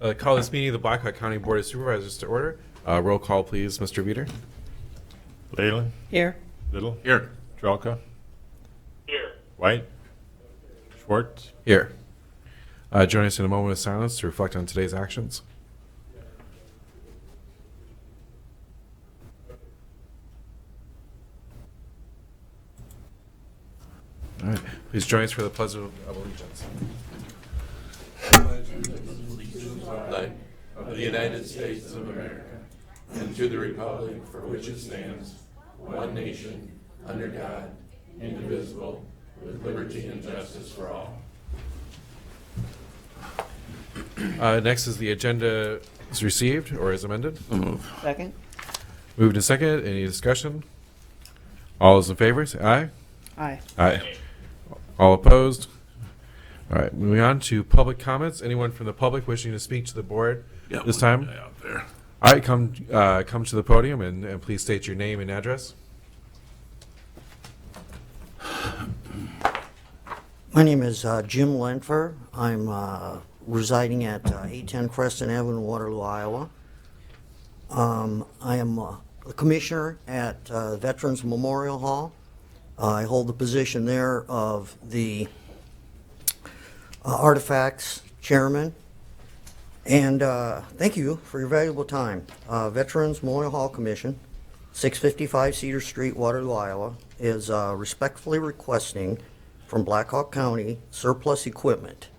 Call this meeting of the Blackhawk County Board of Supervisors to order. Roll call, please, Mr. Veeder. Leyland. Here. Little. Here. Trelka. Here. White. Schwartz. Here. Join us in a moment of silence to reflect on today's actions. All right. Please join us for the Pledge of Allegiance. Flag of the United States of America, and to the republic for which it stands, one nation, under God, indivisible, with liberty and justice for all. Next is the agenda is received or is amended. Second. Moved and seconded. Any discussion? All those in favor, say aye. Aye. Aye. All opposed? All right, moving on to public comments. Anyone from the public wishing to speak to the board this time? Out there. All right, come to the podium and please state your name and address. My name is Jim Lenfer. I'm residing at 810 Creston Avenue, Waterloo, Iowa. I am a commissioner at Veterans Memorial Hall. I hold the position there of the Artifacts Chairman. And thank you for your valuable time. Veterans Memorial Hall Commission, 655 Cedar Street, Waterloo, Iowa, is respectfully requesting from Blackhawk County surplus equipment,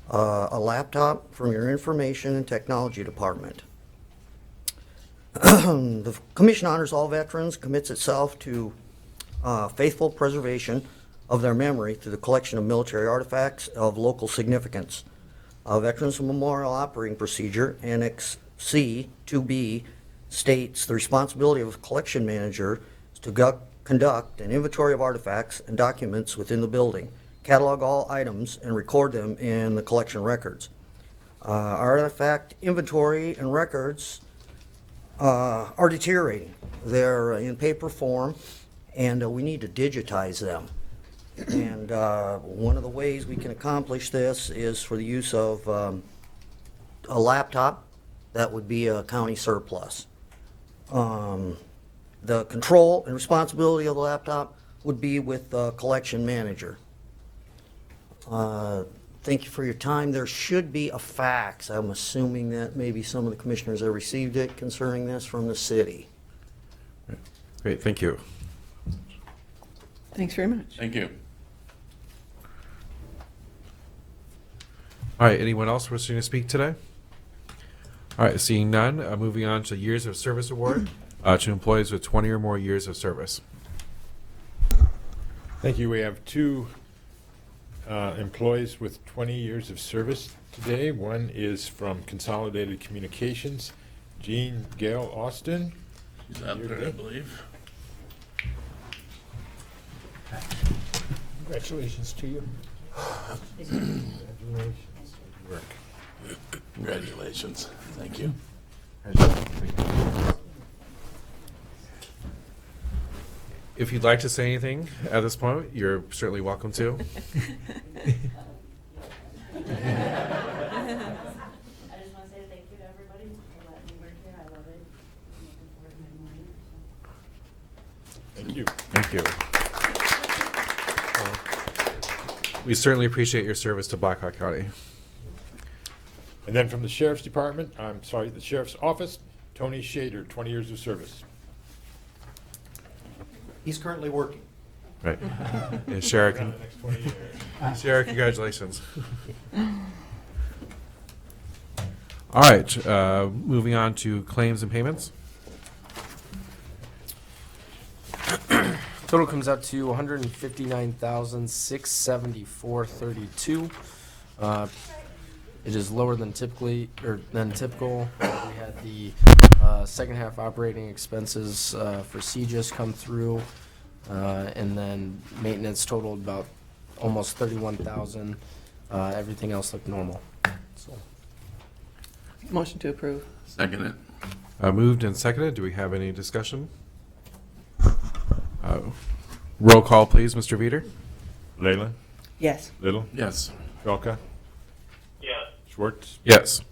a laptop from your Information and Technology Department. The Commission honors all veterans, commits itself to faithful preservation of their memory through the collection of military artifacts of local significance. Veterans Memorial Operating Procedure, Annex C 2B, states the responsibility of a collection manager is to conduct an inventory of artifacts and documents within the building, catalog all items, and record them in the collection records. Artifact inventory and records are deteriorating. They're in paper form, and we need to digitize them. And one of the ways we can accomplish this is for the use of a laptop that would be a county surplus. The control and responsibility of the laptop would be with the collection manager. Thank you for your time. There should be a fax. I'm assuming that maybe some of the commissioners have received it concerning this from the city. Great, thank you. Thanks very much. Thank you. All right, anyone else wishing to speak today? All right, seeing none, moving on to Years of Service Award to employees with 20 or more years of service. Thank you. We have two employees with 20 years of service today. One is from Consolidated Communications, Jean Gail Austin. She's out there, I believe. Congratulations to you. Congratulations. Work. Congratulations. Thank you. If you'd like to say anything at this point, you're certainly welcome to. I just want to say thank you to everybody for letting me work here. I love it. I'm looking forward to my morning. Thank you. Thank you. We certainly appreciate your service to Blackhawk County. And then from the Sheriff's Department, the Sheriff's Office, Tony Shader, 20 years of service. He's currently working. Right. And Sheriff, Around the next 20 years. Sheriff, congratulations. All right, moving on to claims and payments. Total comes out to $159,674.32. It is lower than typical. We had the second half operating expenses for CGIS come through, and then maintenance totaled about almost $31,000. Everything else looked normal. So. Motion to approve. Second it. Moved and seconded. Do we have any discussion? Roll call, please, Mr. Veeder. Leyland. Yes. Little. Yes. Trelka. Yes. Schwartz. Yes.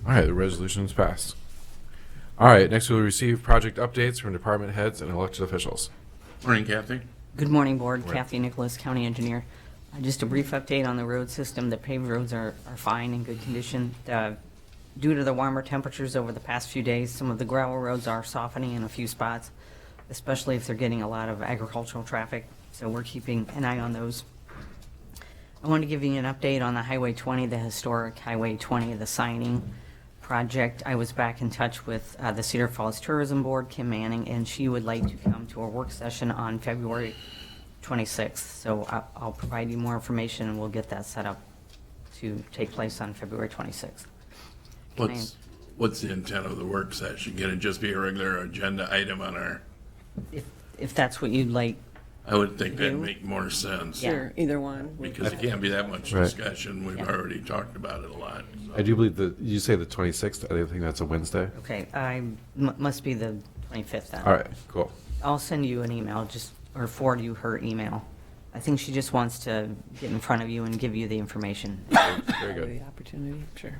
All right, the resolution is passed. All right, next we'll receive project updates from department heads and elected officials. Morning, Kathy. Good morning, Board. Morning. Kathy Nicholas, County Engineer. Just a brief update on the road system. The paved roads are fine, in good condition. Due to the warmer temperatures over the past few days, some of the gravel roads are softening in a few spots, especially if they're getting a lot of agricultural traffic, so we're keeping an eye on those. I want to give you an update on the Highway 20, the historic Highway 20, the signing project. I was back in touch with the Cedar Falls Tourism Board, Kim Manning, and she would like to come to a work session on February 26th. So I'll provide you more information, and we'll get that set up to take place on February 26th. What's the intent of the work session? Can it just be a regular agenda item on our, If that's what you'd like. I would think that'd Do? make more sense. Yeah. Sure, either one. Because it can't be that much Right. discussion. We've Yeah. already talked about it a lot. so. I do believe that you say the 26th. I think that's a Wednesday. Okay, must be the 25th then. All right, cool. I'll send you an email, or forward you her email. I think she just wants to get in front of you and give you the information. Very good. The opportunity, sure.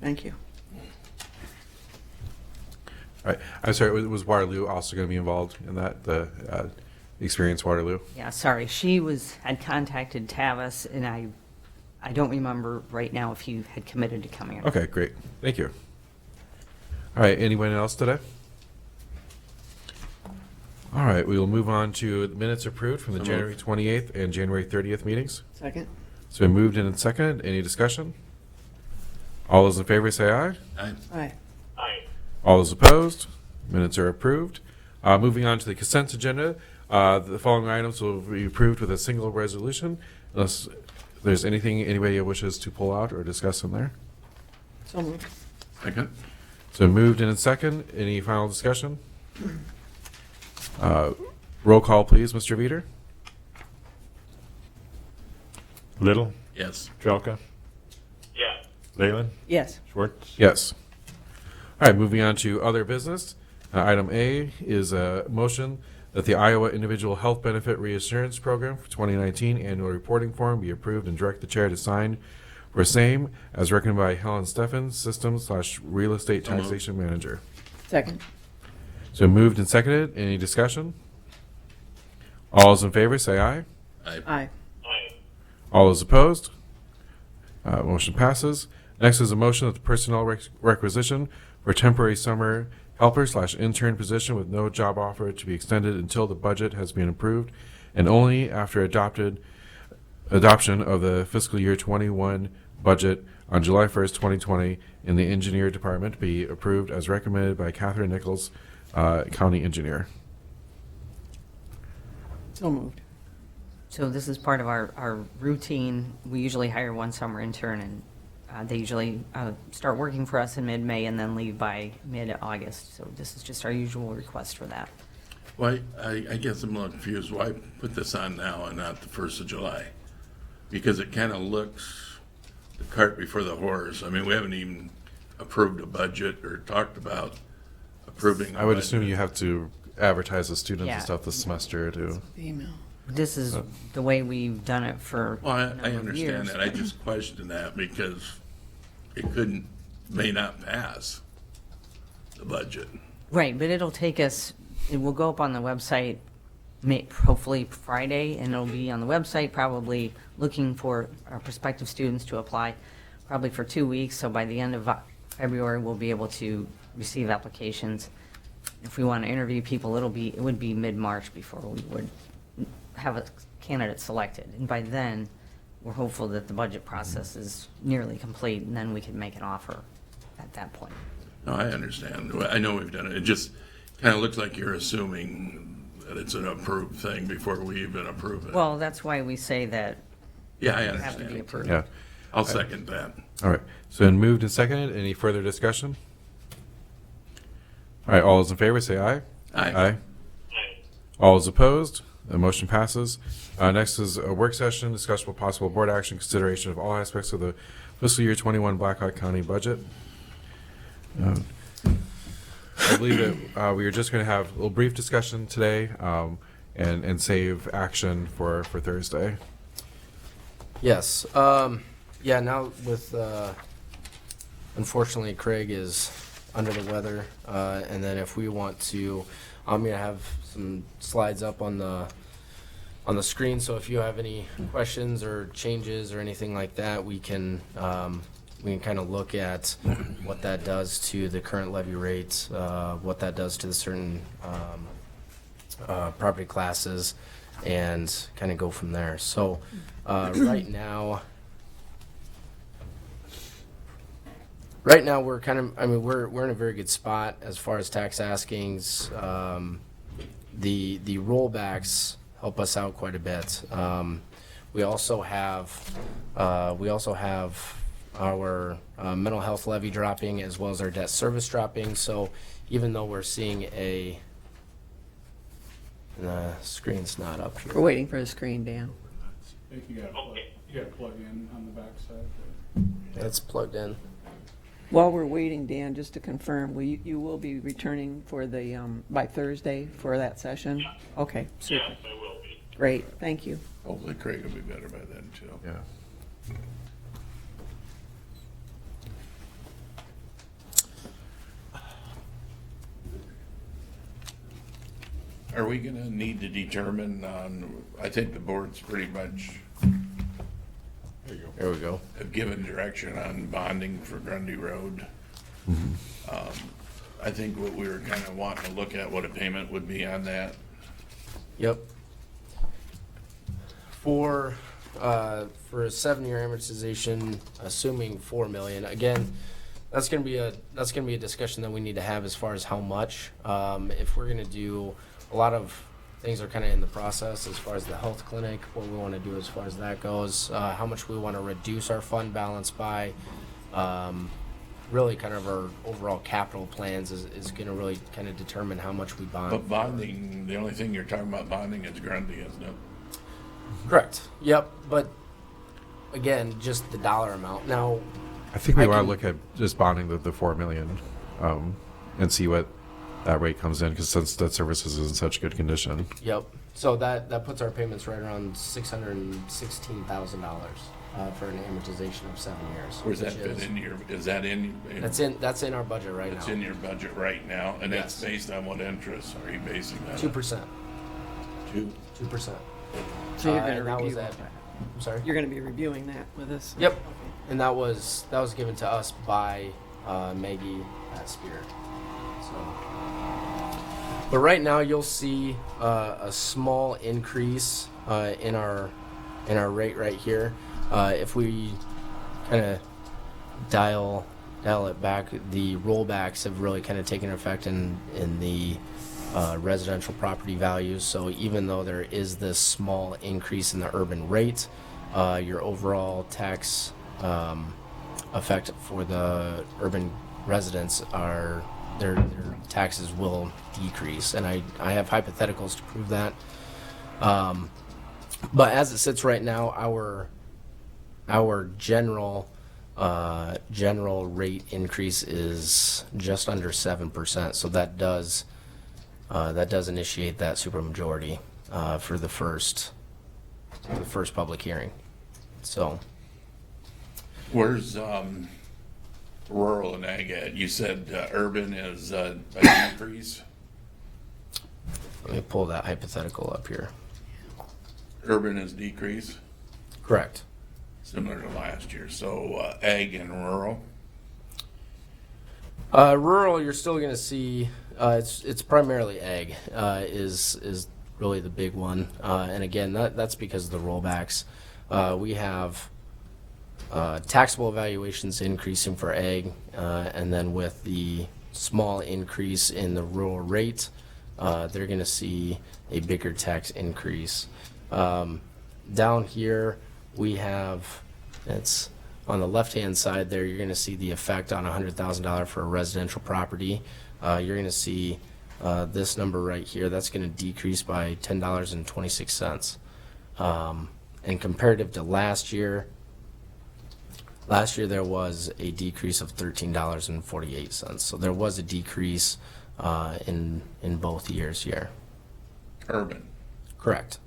Thank you. All right, I'm sorry, was Waterloo also going to be involved in that, the Experience Waterloo? Yeah, sorry, she had contacted Tavis, and I don't remember right now if he had committed to coming. or not. Okay, great. Thank you. All right, anyone else today? All right, we will move on to the minutes approved from the So January moved. 28th and January 30th meetings. Second? It's been moved in and seconded. Any discussion? All those in favor say aye. Aye. Aye. All those opposed? Minutes are approved. Moving on to the consent agenda, the following items will be approved with a single resolution unless there's anything anybody wishes to pull out or discuss in there. So moved. Second? So moved in and second. Any final discussion? Roll call, please, Mr. Veeder. Little, Yes. Trelka, Yeah. Leyland, Yes. Schwartz. Yes. All right, moving on to other business. Item A is a motion that the Iowa Individual Health Benefit Reassurance Program for 2019 annual reporting form be approved and direct the chair to sign for same as recommended by Helen Steffens, Systems/Real Estate So moved. Taxation Manager. Second? So moved and seconded. Any discussion? All those in favor say aye. Aye. Aye. All those opposed? Motion passes. Next is a motion that the personnel requisition for temporary summer helper/intern position with no job offer to be extended until the budget has been approved and only after adoption of the fiscal year 21 budget on July 1st, 2020 in the engineer department be approved as recommended by Catherine Nichols, county engineer. So moved. So this is part of our routine. We usually hire one summer intern, and they usually start working for us in mid-May and then leave by mid-August. So this is just our usual request for that. Why, I guess I'm a little confused. Why put this on now and not the 1st of July? Because it kind of looks the cart before the horse. I mean, we haven't even approved a budget or talked about approving. I would assume you have to advertise the students Yeah. and stuff this semester to. The email. This is the way we've done it for Well, a I number of understand years. that. I just question that because it may not pass the budget. Right, but it'll take us, it will go up on the website, hopefully Friday, and it'll be on the website, probably looking for our prospective students to apply, probably for 2 weeks. So by the end of February, we'll be able to receive applications. If we want to interview people, it would be mid-March before we would have a candidate selected. And by then, we're hopeful that the budget process is nearly complete, and then we can make an offer at that point. No, I understand. I know we've done it. It just kind of looks like you're assuming that it's an approved thing before we even approve it. Well, that's why we say that Yeah, I it have to be understand. approved. Yeah. I'll second that. All right. So then moved and seconded. Any further discussion? All right. All those in favor say aye. Aye. All those opposed? The motion passes. Next is a work session, discussion with possible board action, consideration of all aspects of the fiscal year 21 Blackhawk County budget. I believe that we are just going to have a little brief discussion today and save action for Thursday. Yes. Yeah, now with unfortunately, Craig is under the weather. And then if we want to, I'm going to have some slides up on the screen. So if you have any questions or changes or anything like that, we can kind of look at what that does to the current levy rates, what that does to the certain property classes, and kind of go from there. So right now we're kind of, I mean, we're in a very good spot as far as tax askings. The rollbacks help us out quite a bit. We also have our mental health levy dropping as well as our debt service dropping. So even though we're seeing the screen's not up We're here. waiting for the screen, Dan. I think you gotta plug in on the backside. That's plugged in. While we're waiting, Dan, just to confirm, you will be returning for the, by Thursday for that session? Okay, super. Yes, I will be. Great, thank you. Hopefully Craig will be better by then, too. Yeah. Are we gonna need to determine I think the board's pretty much There we go. have given direction on bonding for Grundy Road. I think what we were kind of wanting to look at, what a payment would be on that. Yep. For a 7-year amortization, assuming 4 million. Again, that's gonna be a discussion that we need to have as far as how much. If we're gonna do, a lot of things are kind of in the process as far as the health clinic, what we want to do as far as that goes, how much we want to reduce our fund balance by. Really kind of our overall capital plans is going to really kind of determine how much we bond. But bonding, the only thing you're talking about bonding is Grundy, isn't it? Correct. Yep. But again, just the dollar amount. Now, I think we I want to can- look at just bonding the 4 million, and see what that rate comes in, because since debt services is in such good condition. yep. So that puts our payments right around $616,000 for an amortization of 7 years. Where's that which fit is- in your, is that in? That's in our budget right It's now. in your budget right now, and that's Yes. based on what interest are you basing that on? 2%. 2%. So you're And that gonna was review, at- I'm sorry. you're gonna be reviewing that with us? Yep. And that was given to us by Maggie at Spirit. So, but right now you'll see a small increase in our rate right here. If we kind of dial it back, the rollbacks have really kind of taken effect in the residential property values. So even though there is this small increase in the urban rate, your overall tax effect for the urban residents are their taxes will decrease, and I have hypotheticals to prove that. But as it sits right now, our general rate increase is just under 7%. So that does initiate that supermajority for the first public hearing. So Where's rural and ag at? You said urban is a decrease? let me pull that hypothetical up here. Urban is decrease, Correct. similar to last year. So ag and rural? Rural, you're still going to see it's primarily ag is really the big one, and again that's because of the rollbacks. We have taxable evaluations increasing for ag, and then with the small increase in the rural rate, they're going to see a bigger tax increase. Down here we have, it's on the left-hand side there, you're going to see the effect on $100,000 for a residential property. You're going to see this number right here. That's going to decrease by $10.26. And comparative to last year there was a decrease of $13.48. So there was a decrease in both years here. Urban. Correct.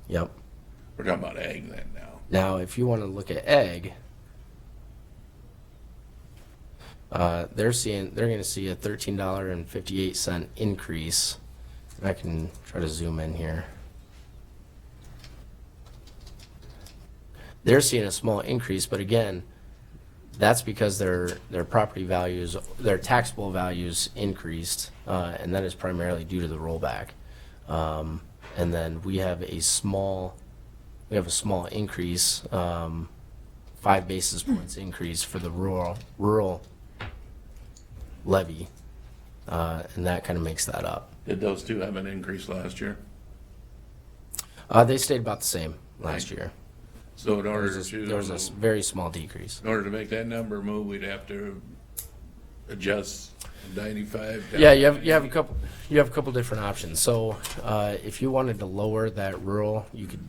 Yep. We're talking about ag then now. Now, if you want to look at ag, they're going to see a $13.58 increase. And I can try to zoom in here. They're seeing a small increase, but again, that's because their property values, their taxable values increased, and that is primarily due to the rollback. And then we have a small increase, 5 basis points increase for the rural levy, and that kind of makes that up. Did those two have an increase last year? They stayed about the same last year. So in order There was a very small decrease. in order to make that number move, we'd have to adjust 95 down. Yeah, you have a couple different options. So if you wanted to lower that rural, you could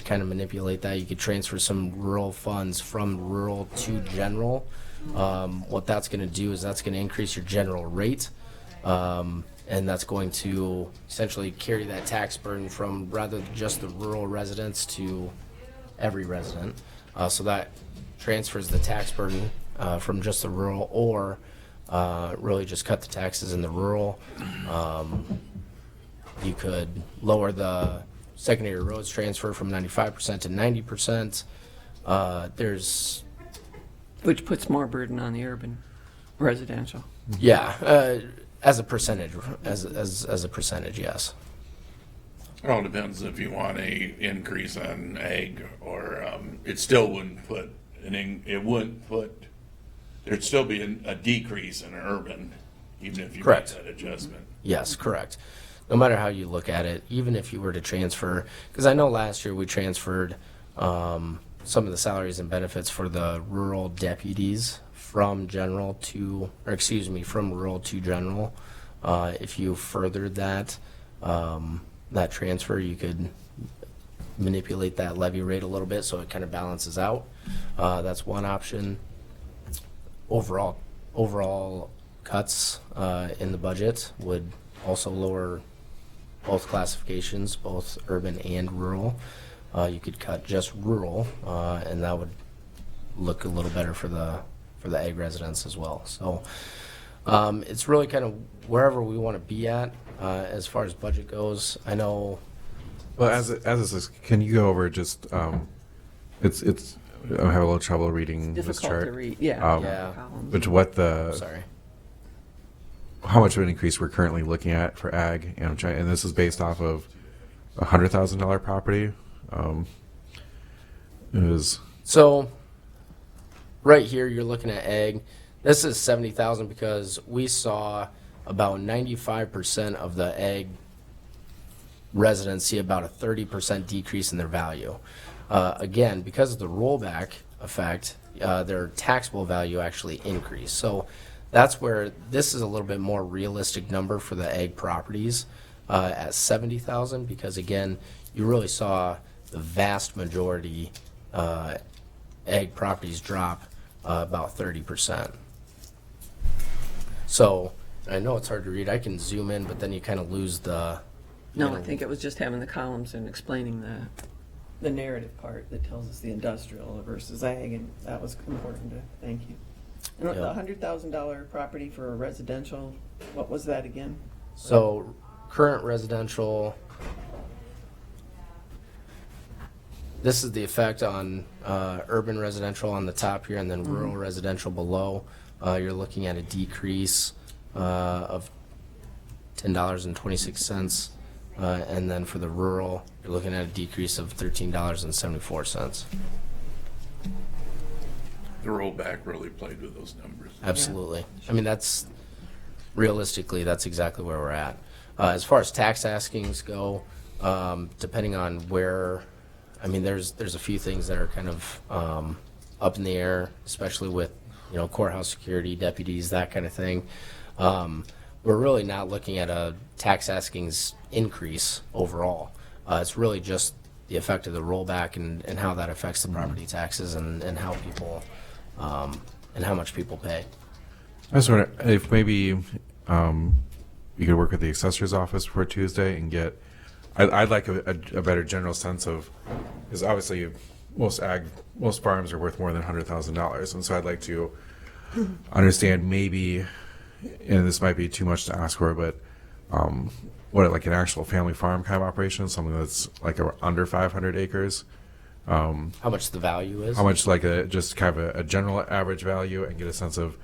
kind of manipulate that. You could transfer some rural funds from rural to general. What that's going to do is that's going to increase your general rate, and that's going to essentially carry that tax burden from rather than just the rural residents to every resident. So that transfers the tax burden from just the rural, or really just cut the taxes in the rural. You could lower the secondary roads transfer from 95% to 90%. Which puts more burden on the urban residential. As a percentage, as a percentage, yes. It all depends if you want a increase on ag, or it still wouldn't put there'd still be a decrease in urban, even if you made Correct. that adjustment. Yes, correct. No matter how you look at it, even if you were to transfer, because I know last year we transferred some of the salaries and benefits for the rural deputies from rural to general. If you furthered that transfer, you could manipulate that levy rate a little bit so it kind of balances out. That's one option. Overall cuts in the budget would also lower both classifications, both urban and rural. You could cut just rural, and that would look a little better for the ag residents as well. So it's really kind of wherever we want to be at as far as budget goes. I know. Well, as this is, can you go over just, it's, I have a little trouble reading this Difficult chart. to read, Yeah. columns. Which what Sorry. how much of an increase we're currently looking at for ag, and this is based off of a $100,000 property. It is So right here, you're looking at ag. This is 70,000 because we saw about 95% of the ag residents see about a 30% decrease in their value. Again, because of the rollback effect, their taxable value actually increased. So that's where this is a little bit more realistic number for the ag properties at 70,000, because again, you really saw the vast majority ag properties drop about 30%. So I know it's hard to read. I can zoom in, but then you kind of lose the. No, I think it was just having the columns and explaining the narrative part that tells us the industrial versus ag, and that was important to, thank you. And the Yep. $100,000 property for a residential, what was that again? So current residential, this is the effect on urban residential on the top here, and then rural residential below. You're looking at a decrease of $10.26. And then for the rural, you're looking at a decrease of $13.74. The rollback really played with those numbers. Absolutely. I mean, that's realistically, that's exactly where we're at. As far as tax askings go, depending on where, I mean, there's a few things that are kind of up in the air, especially with, courthouse security, deputies, that kind of thing. We're really not looking at a tax askings increase overall. It's really just the effect of the rollback and how that affects the property taxes and how people and how much people pay. I just wonder if maybe you could work with the assessor's office for Tuesday and get. I'd like a better general sense of, because obviously most farms are worth more than $100,000, and so I'd like to understand maybe, and this might be too much to ask for, but what, like an actual family farm kind of operation, something that's like under 500 acres. How much the value is? How much, like just kind of a general average value, and get a sense of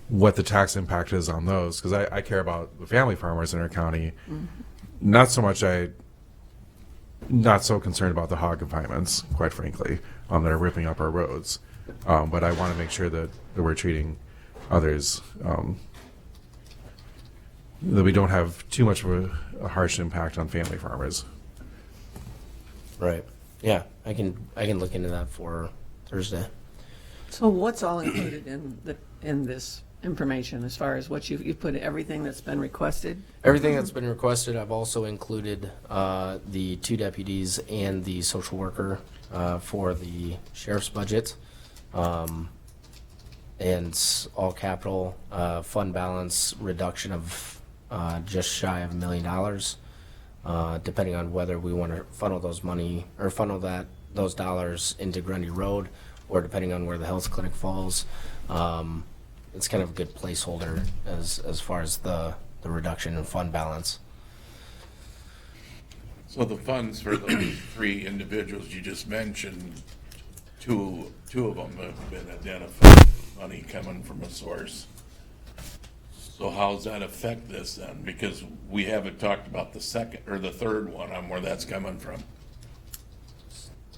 what the tax impact is on those, because I care about the family farmers in our county. Not so much not so concerned about the hog confinements, quite frankly, that are ripping up our roads. But I want to make sure that we're treating others, that we don't have too much of a harsh impact on family farmers. Right. Yeah, I can look into that for Thursday. So what's all included in this information as far as what you've put everything that's been requested? Everything that's been requested, I've also included the 2 deputies and the social worker for the sheriff's budget. And all capital fund balance reduction of just shy of $1 million, depending on whether we want to funnel those dollars into Grundy Road, or depending on where the health clinic falls. It's kind of a good placeholder as far as the reduction in fund balance. So the funds for those 3 individuals you just mentioned, two of them have been identified, money coming from a source. So how does that affect this then? Because we haven't talked about the second or the third one on where that's coming from.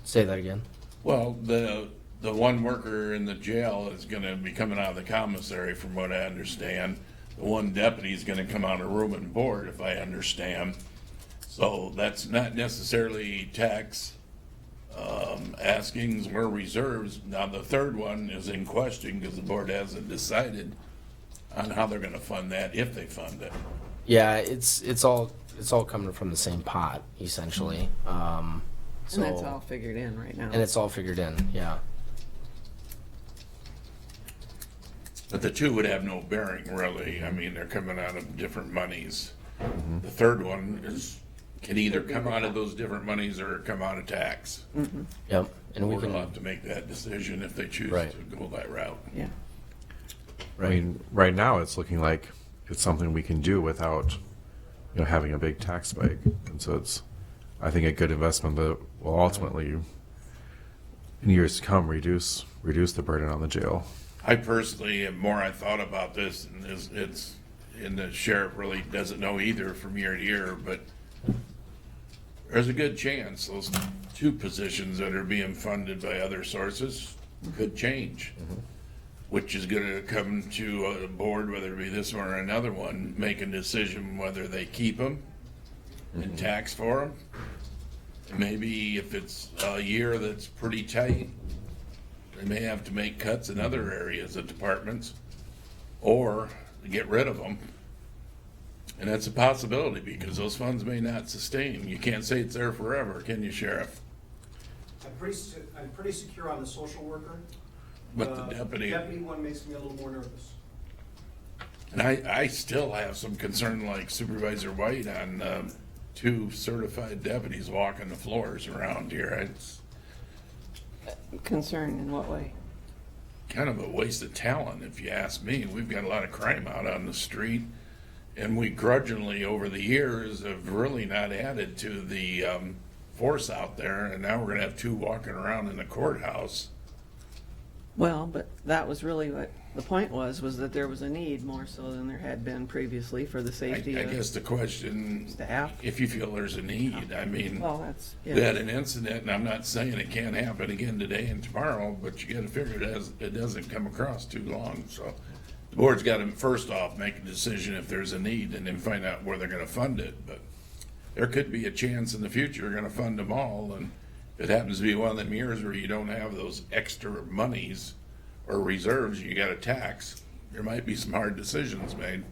Say that again. Well, the one worker in the jail is gonna be coming out of the commissary, from what I understand. The one deputy is gonna come out of room and board, if I understand. So that's not necessarily tax askings or reserves. Now, the third one is in question because the board hasn't decided on how they're gonna fund that, if they fund it. Yeah, it's all coming from the same pot, essentially. And that's all figured in right now. And it's all figured in, yeah. But the 2 would have no bearing, really. I mean, they're coming out of different monies. The third one can either come out of those different monies or come out of tax. Yep. And we We'll can have to make that decision if they choose Right. to go that route. Yeah. I mean, right now it's looking like it's something we can do without, having a big tax spike, and so it's, I think, a good investment that will ultimately, in years to come, reduce the burden on the jail. I personally, the more I thought about this, and the sheriff really doesn't know either from year to year, but there's a good chance those 2 positions that are being funded by other sources could change, which is going to come to a board, whether it be this one or another one, make a decision whether they keep them and tax for them. Maybe if it's a year that's pretty tight, they may have to make cuts in other areas of departments, or get rid of them. And that's a possibility, because those funds may not sustain. You can't say it's there forever, can you, Sheriff? I'm pretty secure on the social worker. But the deputy, Deputy one makes me a little more nervous. and I still have some concern, like Supervisor White, on 2 certified deputies walking the floors around here. It's Concerned in what way? kind of a waste of talent, if you ask me. We've got a lot of crime out on the street, and we grudgingly, over the years, have really not added to the force out there, and now we're gonna have 2 walking around in the courthouse. Well, but that was really what the point was that there was a need more so than there had been previously for the I safety guess of the question, staff. if you feel there's a need, I mean, Well, that's, we had yeah. an incident, and I'm not saying it can't happen again today and tomorrow, but you gotta figure it doesn't come across too long, so. The board's gotta, first off, make a decision if there's a need, and then find out where they're gonna fund it, but there could be a chance in the future they're gonna fund them all, and if it happens to be one of them years where you don't have those extra monies or reserves you gotta tax, there might be some hard decisions made.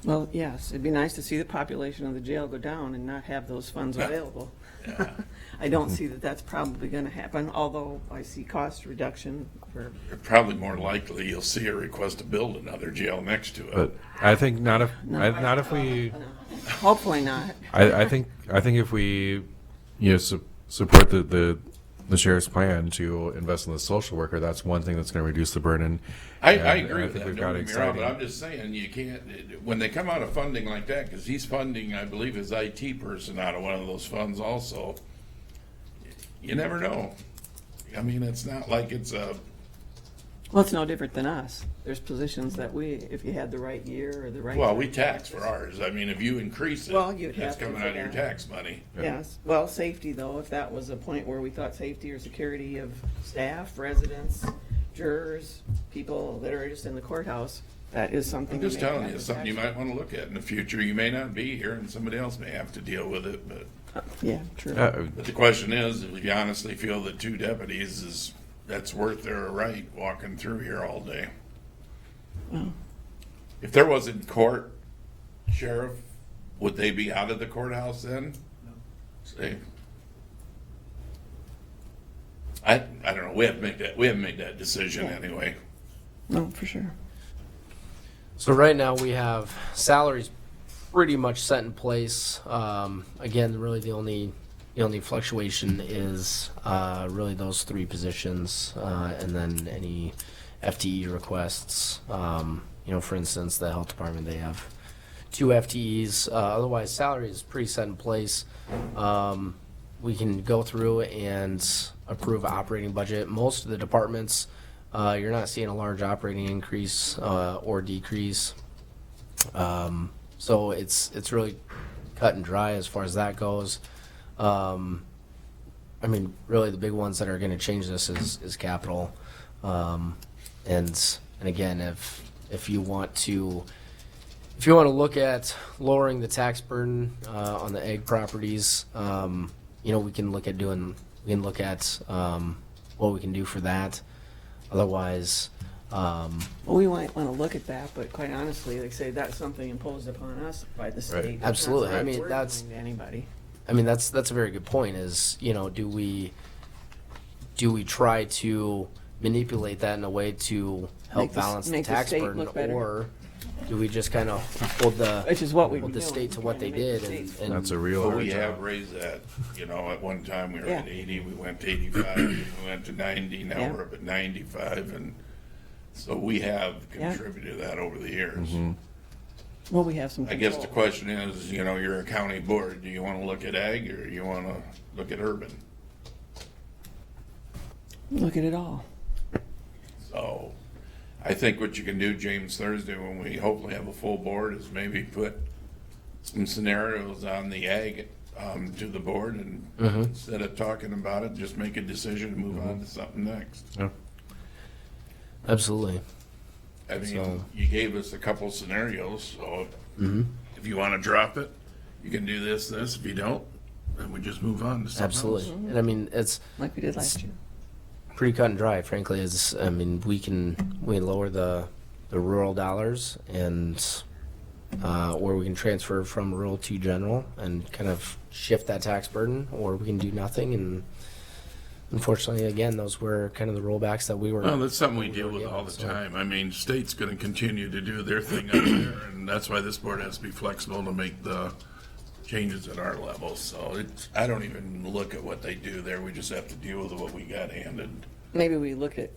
Well, yes, it'd be nice to see the population of the jail go down and not have those funds available. Yeah. I don't see that that's probably gonna happen, although I see cost reduction for, Probably more likely you'll see a request to build another jail next to it. But I think not if we. hopefully not. I think if we, support the the sheriff's plan to invest in the social worker, that's one thing that's going to reduce the burden. I And agree with think that, we've don't got get me wrong, but exciting- I'm just saying, you can't, when they come out of funding like that, because he's funding, I believe, his IT person out of one of those funds also, you never know. I mean, it's not like it's a, Well, it's no different than us. There's positions that if you had the right year or the right. well, we tax for ours. I mean, if you increase it, Well, you'd that's have to coming for out of your that. tax money. Yes, well, safety though, if that was a point where we thought safety or security of staff, residents, jurors, people that are just in the courthouse, that is something. I'm just we may telling have you, to it's something you tax. might want to look at in the future. You may not be here and somebody else may have to deal with it, but. Yeah, true. But the question is, if you honestly feel that 2 deputies that's worth their right walking through here all day. Well, If there wasn't court, sheriff, would they be out of the courthouse then? See? I don't know, we haven't made that decision anyway. no, for sure. So right now we have salaries pretty much set in place. Again, really the only fluctuation is really those 3 positions, and then any FTE requests. For instance, the health department, they have 2 FTEs. Otherwise, salary is pretty set in place. We can go through and approve operating budget. Most of the departments, you're not seeing a large operating increase or decrease. So it's really cut and dry as far as that goes. Really the big ones that are going to change this is capital. And again, if you want to look at lowering the tax burden on the ag properties, we can look at what we can do for that. Otherwise, Well, we might want to look at that, but quite honestly, like say, that's something imposed upon us by the state. It's not Absolutely. something I mean, we're that's- doing to anybody. that's a very good point. Is do we try to manipulate that in a way to help Make the- balance the make the tax state burden, look better. or do we just kind of hold Which is what we hold were the doing. state to what they Trying to make did? the And, states- and That's a real But hard we have job. raised that, at one time we were at Yeah. 80, we went to 85, we went to 90, now Yeah. we're up at 95, and so we have Yeah. contributed to that over the years. Well, we have some I guess the control. question is, you're a county board, do you want to look at ag or you want to look at urban? Look at it all. So I think what you can do, James, Thursday, when we hopefully have a full board, is maybe put some scenarios on the ag to the board, and instead of talking about it, just make a decision and move on to something next. Yeah. absolutely. I mean, So- you gave us a couple scenarios, so if you want to drop it, you can do this. If you don't, then we just move on to something Absolutely. else. And it's Like we did last year. pretty cut and dry, frankly. We lower the rural dollars, and or we can transfer from rural to general and kind of shift that tax burden, or we can do nothing. And unfortunately, again, those were kind of the rollbacks that we were. Well, that's something we deal were with given, all the so- time. I mean, state's going to continue to do their thing out there, and that's why this board has to be flexible to make the changes at our level. So I don't even look at what they do there. We just have to deal with what we got handed. Maybe we look at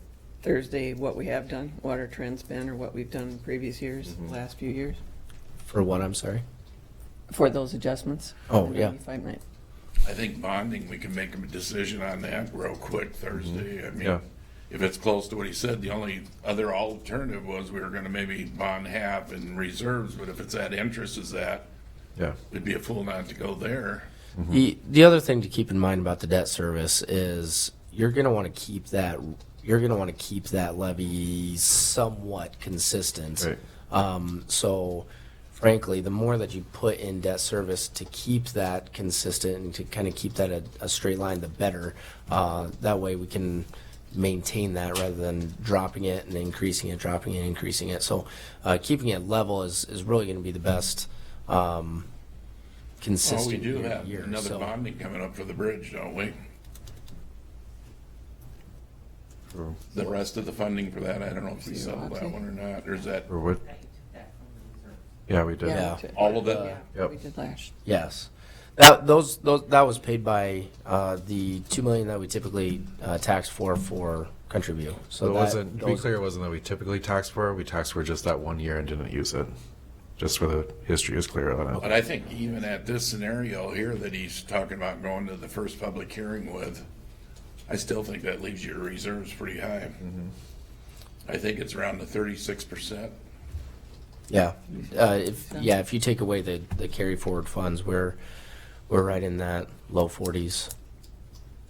Thursday, what we have done, what our trend's been, or what we've done in previous years, the last few years, For what, I'm sorry? for those adjustments. Oh, And yeah. then if I might- I think bonding, we can make a decision on that real quick Thursday. I mean, Yeah. if it's close to what he said, the only other alternative was we were going to maybe bond half in reserves, but if it's that interest is that, Yeah. it'd be a fool not to go there. The other thing to keep in mind about the debt service is you're going to want to keep that. You're going to want to keep that levy somewhat consistent. Right. So, frankly, the more that you put in debt service to keep that consistent and to kind of keep that a straight line, the better. That way we can maintain that rather than dropping it and increasing it, dropping it, increasing it. So, keeping it level is really going to be the best consistent Well, we do year to have year. another So- bonding coming up for the bridge, don't we? For, The rest of the funding for that, I don't know if we Zero, settled that okay. one or not, or is that for what? Yeah, we did. Yeah. we did. all of it? Yeah, Yep. we did last. Yes. That was paid by the 2 million that we typically tax for Country View. So it that- wasn't, to be those- clear, it wasn't that we typically tax for it. We taxed for just that 1 year and didn't use it. Just for the history is clear on it. But I think even at this scenario here that he's talking about going to the first public hearing with, I still think that leaves your reserves pretty high. I think it's around the 36%. Yeah, if you take away the carry forward funds, we're right in that low 40s,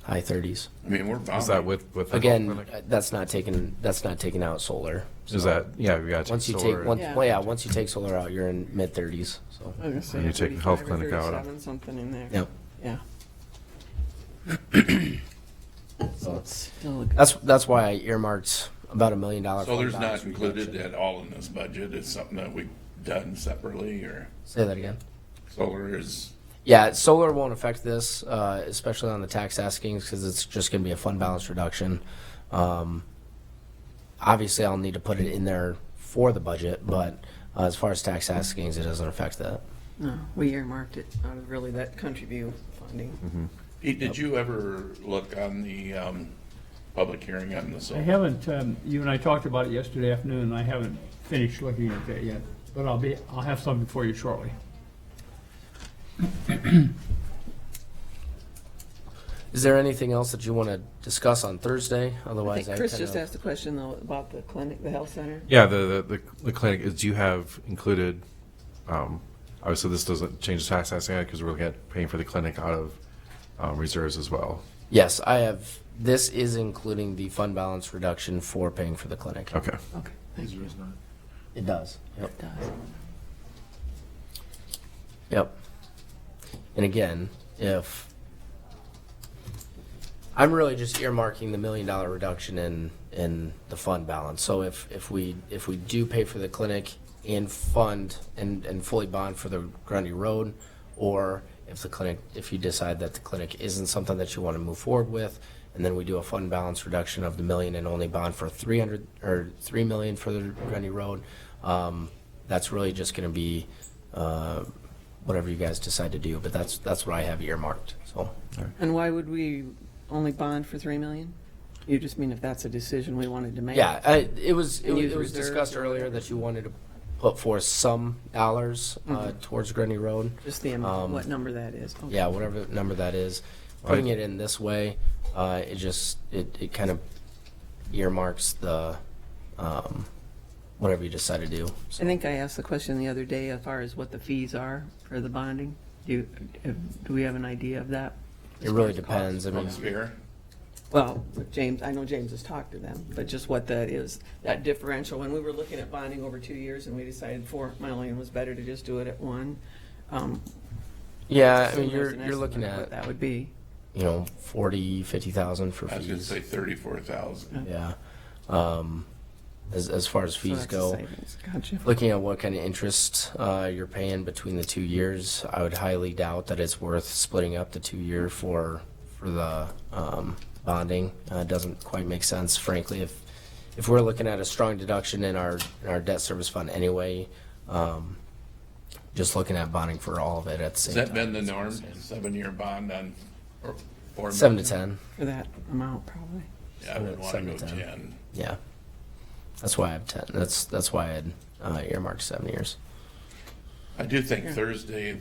high 30s. I mean, we're Is that bound. with the health Again, clinic? that's not taking out solar. Is So that, yeah, we got to once take you solar. take Yeah. once you take solar out, you're in mid 30s. So I was gonna say And you take the health 35 or clinic out. 37, something in there. yep. Yeah. So it's still a good. That's why I earmarked about $1 million. So there's fund not balance included reduction. at all in this budget. It's something that we've done separately, or Say that again. solar is, Yeah, solar won't affect this, especially on the tax askings, because it's just going to be a fund balance reduction. Obviously, I'll need to put it in there for the budget, but as far as tax askings, it doesn't affect that. No, we earmarked it out of really that Country View funding. Pete, did you ever look on the public hearing on the I solar? haven't, you and I talked about it yesterday afternoon, and I haven't finished looking at that yet, but I'll have something for you shortly. Is there anything else that you want to discuss on Thursday? I Otherwise, think Chris just asked a question though about the clinic, the health center. Yeah, the clinic, do you have included, obviously this doesn't change the tax assessing because we're looking at paying for the clinic out of reserves as well. Yes, I have. This is including the fund balance reduction for paying for the clinic. Okay. Okay, thank you. It does. Yep. It does. Yep. And again, if I'm really just earmarking the $1 million reduction in the fund balance. So if we do pay for the clinic and fund and fully bond for the Grundy Road, or if you decide that the clinic isn't something that you want to move forward with, and then we do a fund balance reduction of the $1 million and only bond for $3 million for the Grundy Road, that's really just going to be whatever you guys decide to do. But that's what I have earmarked. So And why would we only bond for 3 million? You just mean if that's a decision we wanted to make? yeah, it was And use discussed reserves or earlier whatever. that you wanted to put forth some dollars towards Grundy Road. Just the amount, what number that is. Okay. Yeah, whatever number that is. Putting it in this way, it kind of earmarks the whatever you decide to do. I think I asked the question the other day as far as what the fees are for the bonding. Do we have an idea of that? It really depends. I mean, Sphere? Well, James, I know James has talked to them, but just what that is, that differential. When we were looking at bonding over 2 years and we decided 4 million was better to just do it at one. yeah, I so mean, there's an you're looking estimate of what at, that would be. 40, 50,000 for I was gonna fees. say 34,000. Yeah. As far as So fees that's a go, savings. Gotcha. looking at what kind of interest you're paying between the 2 years, I would highly doubt that it's worth splitting up the 2 year for the bonding. It doesn't quite make sense, frankly. If we're looking at a strong deduction in our debt service fund anyway, just looking at bonding for all of it at the same Has time. that been the norm? 7-year bond on, or 4 7 to million? 10, For that amount, probably. Yeah, I would wanna 7 go to 10. 10. yeah. That's why I have 10. That's why I had earmarked 7 years. I do think Thursday,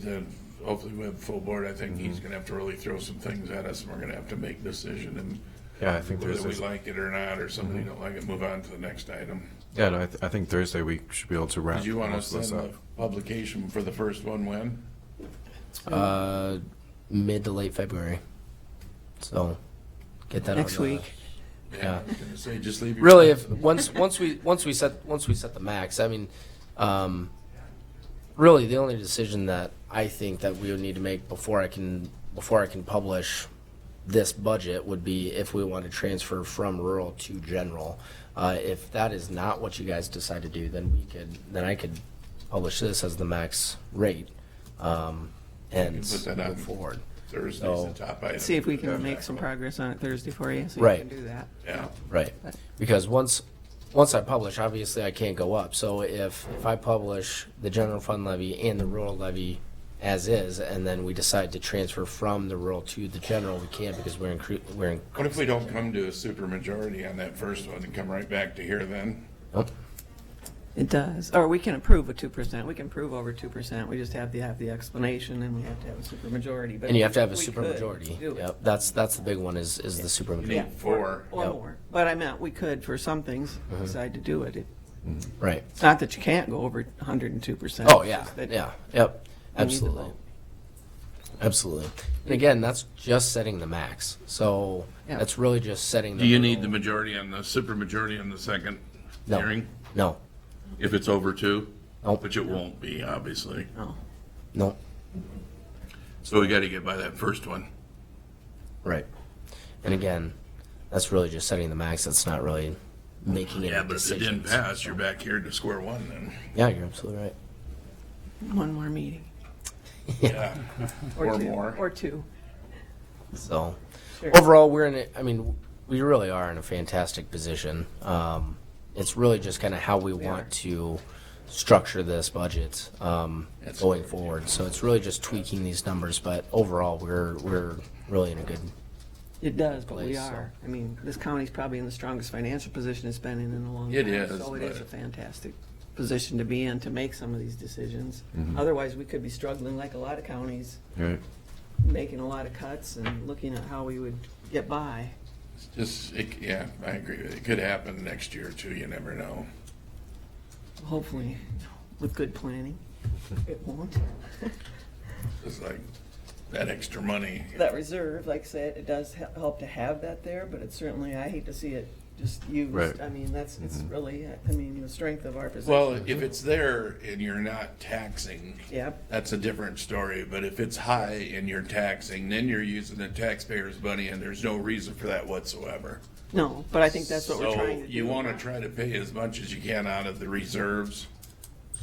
hopefully we have a full board, I think he's gonna have to really throw some things at us, and we're gonna have to make a decision, and Yeah, I think whether we Thursday's, like it or not, or somebody don't like it, move on to the next item. yeah, no, I think Thursday we should be able to wrap Did you want to most of send this the up. publication for the first one when? Mid to late February. So get that Next on the- week. Yeah. I was gonna say, just leave your. Really, if once we set the max, I mean, really the only decision that I think that we would need to make before I can publish this budget would be if we want to transfer from rural to general. If that is not what you guys decide to do, then I could publish this as the max rate, and put that on. move forward. Thursday's So- the top item. See if we can make some progress on it Thursday for you, so Right. you can do that. Yeah. Right, because once I publish, obviously I can't go up. So if I publish the general fund levy and the rural levy as is, and then we decide to transfer from the rural to the general, we can't because we're in. What if we don't come to a supermajority on that first one and come right back to here then? Nope. It does. Or we can approve a 2%. We can approve over 2%. We just have to have the explanation, and we have to have a supermajority. But And you have to have a we could supermajority. do it. Yep, that's the big one is the supermajority. Yeah, Four. Or Yep. more. But I meant we could, for some things, decide to do it. Right. It's not that you can't go over 102%. Oh, it's yeah, just that yeah, yep, we need to absolutely. vote. Absolutely. And again, that's just setting the max. So Yeah. that's really just setting the. Do you need the hurdle. majority on the supermajority on the second No. hearing? No, If it's over 2? Nope. Which it won't be, obviously. No. no, So we gotta get by that first one. right. And again, that's really just setting the max. That's not really making any Yeah, but if it didn't decisions. pass, you're back here to square one then. Yeah, you're absolutely right. One more meeting. Yeah. Or two. more. Or two. So Sure. overall, we really are in a fantastic position. It's really just kind of how we want are. to structure this budget That's going great. forward. So it's really just tweaking these numbers, but overall, we're really in a good. It does, but we place, are. I mean, this county's probably in the strongest financial position it's been in a long time. It is, So it is but- a fantastic position to be in to make some of these decisions. Mm-hmm. Otherwise, we could be struggling like a lot of counties, Right. making a lot of cuts and looking at how we would get by. Yeah, I agree with you. It could happen next year too, you never know. Hopefully, with good planning, it won't. It's like that extra money. That reserve, like I said, it does help to have that there, but it's certainly, I hate to see it just used. Right. I mean, it's really, I mean, the strength of our position. Well, if it's there and you're not taxing, Yep. that's a different story. But if it's high and you're taxing, then you're using the taxpayers' money and there's no reason for that whatsoever. No, but I think that's what we're trying to do. So you want to try to pay as much as you can out of the reserves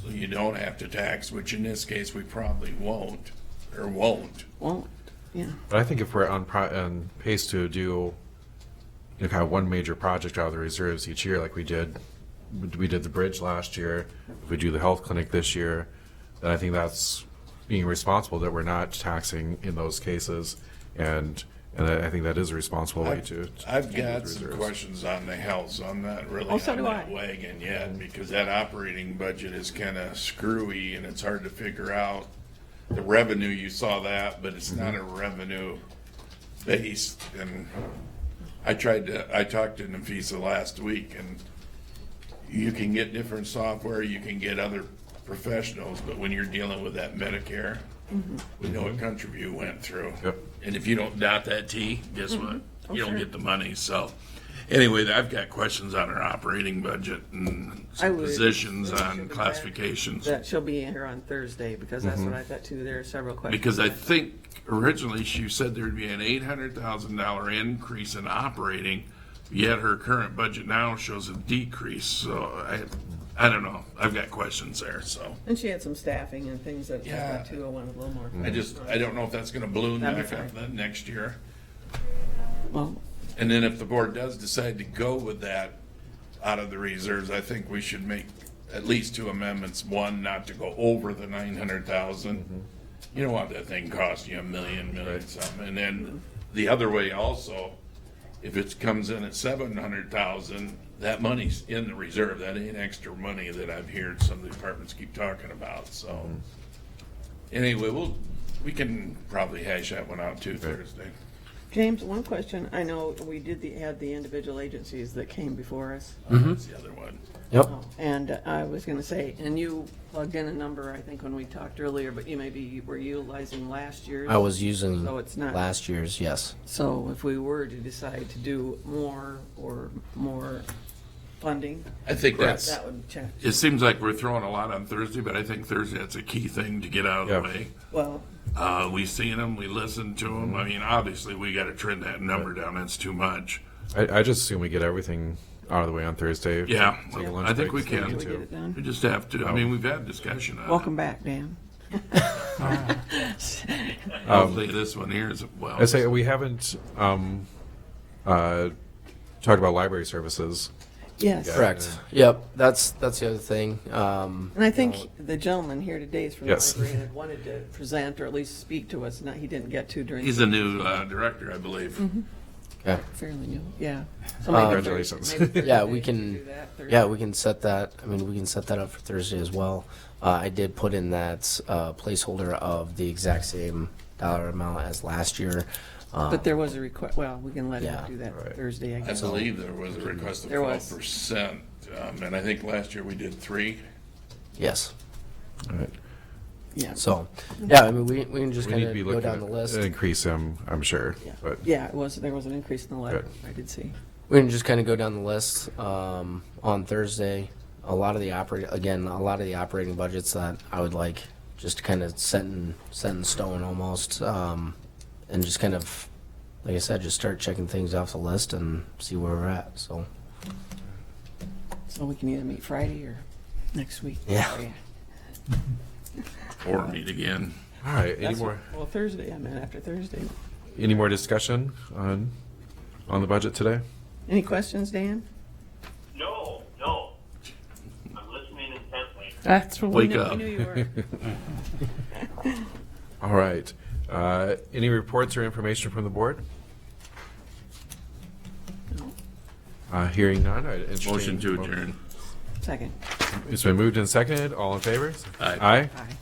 so you don't have to tax, which in this case, we probably won't, or won't. Won't, yeah. But I think if we're on pace to do, kind of one major project out of the reserves each year, like we did the bridge last year, if we do the health clinic this year, then I think that's being responsible that we're not taxing in those cases, and I think that is a responsible way to. I've handle got the some reserves. questions on the health, so I'm not really Oh, so on do that I. wagon yet, because that operating budget is kind of screwy and it's hard to figure out. The revenue, you saw that, but it's not a revenue based, and I talked to Nafisa last week, and you can get different software, you can get other professionals, but when you're dealing with that Medicare, we know what Country View went through. Yep. And if you don't dot that T, guess what? Oh, You don't sure. get the money, so. Anyway, I've got questions on our operating budget and I some would- positions we should on be glad classifications. That she'll be here on Thursday, because that's what I thought too. There are several questions. Because I think originally she said there'd be an $800,000 increase in operating, yet her current budget now shows a decrease, so I don't know. I've got questions there, so. And she had some staffing and things that I Yeah. thought too, I wanted a little more. I don't know if that's gonna balloon That'd be back up fine. then next year. Well, And then if the board does decide to go with that out of the reserves, I think we should make at least 2 amendments. One, not to go over the 900,000. You don't want that thing costing you a million something. And then the other way also, if it comes in at 700,000, that money's in the reserve. That ain't extra money that I've heard some of the departments keep talking about, so. Anyway, we can probably hash that one out too Thursday. James, one question. I know we did had the individual agencies that came before us. That's the other one. Yep. And I was gonna say, and you plugged in a number, I think, when we talked earlier, but you maybe were utilizing last year's. I was using So it's not- last year's, yes. So if we were to decide to do more funding, I think that's. that would check. It seems like we're throwing a lot on Thursday, but I think Thursday, that's a key thing to get out of Yeah. the way. Well, We seen them, we listened to them. I mean, obviously, we gotta trim that number down. That's too much. I just assume we get everything out of the way on Thursday. Yeah, for the lunch I think we breaks that can. need Can we get it done? We just have to, I mean, we've had discussion on it. welcome back, Dan. Hopefully this one here is, well. I say we haven't talked about library services. Yes. Yeah. Correct. Yep, that's the other thing. And I think the gentleman here today is from the Yes. library and had wanted to present or at least speak to us. He didn't get to during. He's the new director, I believe. Okay. Fairly new, yeah. So maybe Congratulations. Thursday- Yeah, maybe we Thursday can. do that, Thursday. Yeah, we can set that. I mean, we can set that up for Thursday as well. I did put in that placeholder of the exact same dollar amount as last year. But there was a request, well, we can let him Yeah. do that Right. Thursday, I I guess. believe there was a request of There was. 12%, and I think last year we did 3. Yes. All right. Yeah. So, yeah, I mean, we can just We kind need to of be go looking down the at list. an increase, I'm sure, Yeah. but. Yeah, there was an increase in the letter, Good. I did see. We can just kind of go down the list on Thursday. A lot of the operating budgets that I would like just kind of set in stone almost, and just kind of, like I said, just start checking things off the list and see where we're at. So, So we can either meet Friday or next week. Yeah. Or meet again. All right, any That's more, Well, Thursday, I meant after Thursday. any more discussion on the budget today? Any questions, Dan? No. I'm listening intently. That's what Wake we up. knew you were. All right, any reports or information from the board? Hearing none, I'd entertain. Motion to adjourn. Second. It's been moved and seconded, all in favor? Aye. Aye? Aye.